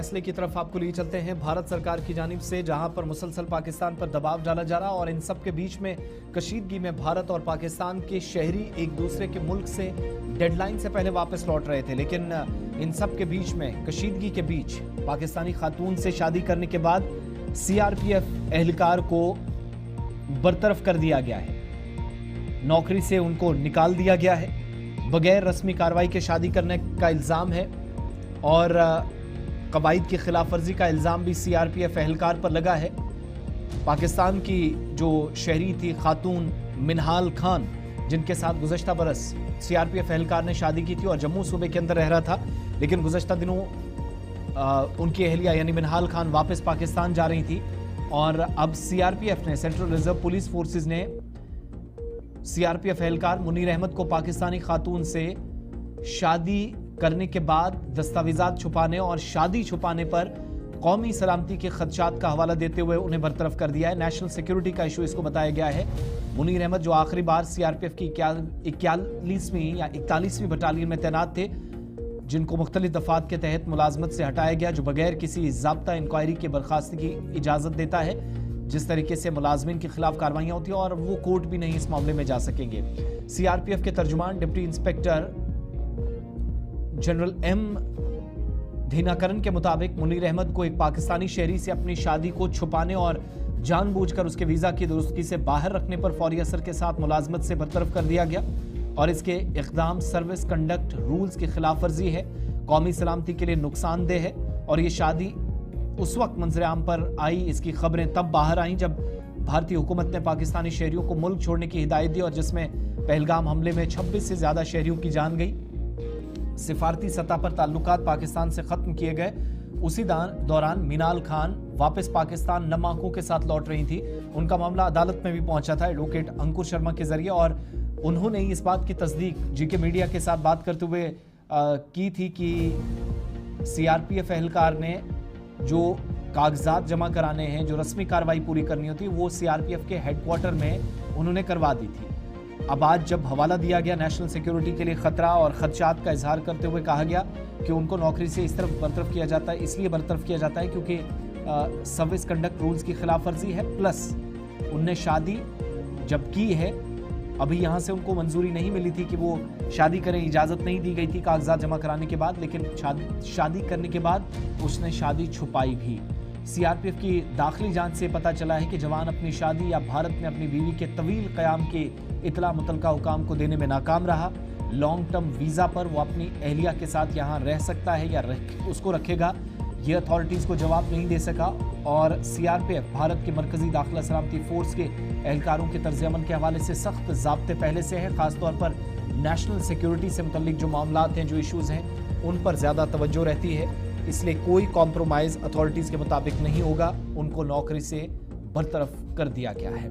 फैसले की तरफ आपको लिए चलते हैं भारत सरकार की जानिब से, जहां पर मुसलसल पाकिस्तान पर दबाव डाला जा रहा और इन सब के बीच में कशीदगी में भारत और पाकिस्तान के शहरी एक दूसरे के मुल्क से डेडलाइन से पहले वापस लौट रहे थे। लेकिन इन सब के बीच में कशीदगी के बीच पाकिस्तानी खातून से शादी करने के बाद सीआरपीएफ एहलकार को बरतरफ कर दिया गया है, नौकरी से उनको निकाल दिया गया है। बगैर रस्मी कार्रवाई के शादी करने का इल्ज़ाम है और कवायद की खिलाफ वर्जी का इल्ज़ाम भी सीआरपीएफ एहलकार पर लगा है। पाकिस्तान की जो शहरी थी खातून मिनहाल खान, जिनके साथ गुज़श्ता बरस सीआरपीएफ एहलकार ने शादी की थी और जम्मू सूबे के अंदर रह रहा था, लेकिन गुज़श्ता दिनों उनकी अहलिया यानी मिनहाल खान वापस पाकिस्तान जा रही थी और अब सीआरपीएफ ने, सेंट्रल रिजर्व पुलिस फोर्सेस ने सीआरपीएफ एहलकार मुनीर अहमद को पाकिस्तानी खातून से शादी करने के बाद दस्तावेजात छुपाने और शादी छुपाने पर कौमी सलामती के खदशात का हवाला देते हुए उन्हें बरतरफ कर दिया है। नेशनल सिक्योरिटी का इशू इसको बताया गया है। मुनीर अहमद जो आखिरी बार सीआरपीएफ की 41वीं या 41वीं बटालियन में तैनात थे, जिनको मुख्तलिफ दफात के तहत मुलाजमत से हटाया गया, जो बगैर किसी ज़ाब्ता इंक्वायरी के बर्खास्ती की इजाज़त देता है। जिस तरीके से मुलाजमिन के खिलाफ कार्रवाइयाँ होती हैं और वो कोर्ट भी नहीं इस मामले में जा सकेंगे। सीआरपीएफ के तर्जुमान डिप्टी इंस्पेक्टर जनरल एम धीनाकरन के मुताबिक मुनीर अहमद को एक पाकिस्तानी शहरी से अपनी शादी को छुपाने और जानबूझकर उसके वीज़ा की दुरुस्ती से बाहर रखने पर फौरी असर के साथ मुलाजमत से बरतरफ कर दिया गया और इसके इक़दाम सर्विस कंडक्ट रूल्स की खिलाफ वर्जी है, कौमी सलामती के लिए नुकसानदेह है और ये शादी उस वक्त मंजर-ए-आम पर आई, इसकी खबरें तब बाहर आईं जब भारतीय हुकूमत ने पाकिस्तानी शहरियों को मुल्क छोड़ने की हिदायत दी और जिसमें पहलगाम हमले में 26 से ज़्यादा शहरियों की जान गई। सिफारती सतह पर ताल्लुकात पाकिस्तान से ख़त्म किए गए। उसी दौरान मिनाल खान वापस पाकिस्तान नम आंखों के साथ लौट रही थी। उनका मामला अदालत में भी पहुंचा था एडवोकेट अंकुर शर्मा के जरिए और उन्होंने इस बात की तस्दीक जीके मीडिया के साथ बात करते हुए की थी कि सीआरपीएफ एहलकार ने जो कागजात जमा कराने हैं, जो रस्मी कार्रवाई पूरी करनी होती है, वो सीआरपीएफ के हेडक्वार्टर में उन्होंने करवा दी थी। अब आज जब हवाला दिया गया, नेशनल सिक्योरिटी के लिए खतरा और खदशात का इजहार करते हुए कहा गया कि उनको नौकरी से इस तरफ बरतरफ किया जाता है, इसलिए बरतरफ किया जाता है क्योंकि सर्विस कंडक्ट रूल्स की खिलाफ वर्जी है, प्लस उनने शादी जब की है, अभी यहाँ से उनको मंजूरी नहीं मिली थी कि वो शादी करें, इजाज़त नहीं दी गई थी कागजात जमा कराने के बाद, लेकिन शादी करने के बाद उसने शादी छुपाई भी। सीआरपीएफ की दाखिली जांच से पता चला है कि जवान अपनी शादी या भारत में अपनी बीवी के तवील क़याम की इतला मुतलका हुकाम को देने में नाकाम रहा। लॉन्ग टर्म वीज़ा पर वो अपनी अहलिया के साथ यहाँ रह सकता है या उसको रखेगा, ये अथॉरिटीज़ को जवाब नहीं दे सका और सीआरपीएफ भारत के मरकजी दाखिला सलामती फोर्स के एहलकारों के तर्ज अमल के हवाले से सख्त ज़ाब्ते पहले से है। ख़ासतौर पर नेशनल सिक्योरिटी से मुतल्लिक जो मामलात हैं, जो इशूज़ हैं, उन पर ज़्यादा तवज्जो रहती है, इसलिए कोई कॉम्प्रोमाइज़ अथॉरिटीज़ के मुताबिक नहीं होगा। उनको नौकरी से बरतरफ कर दिया गया है।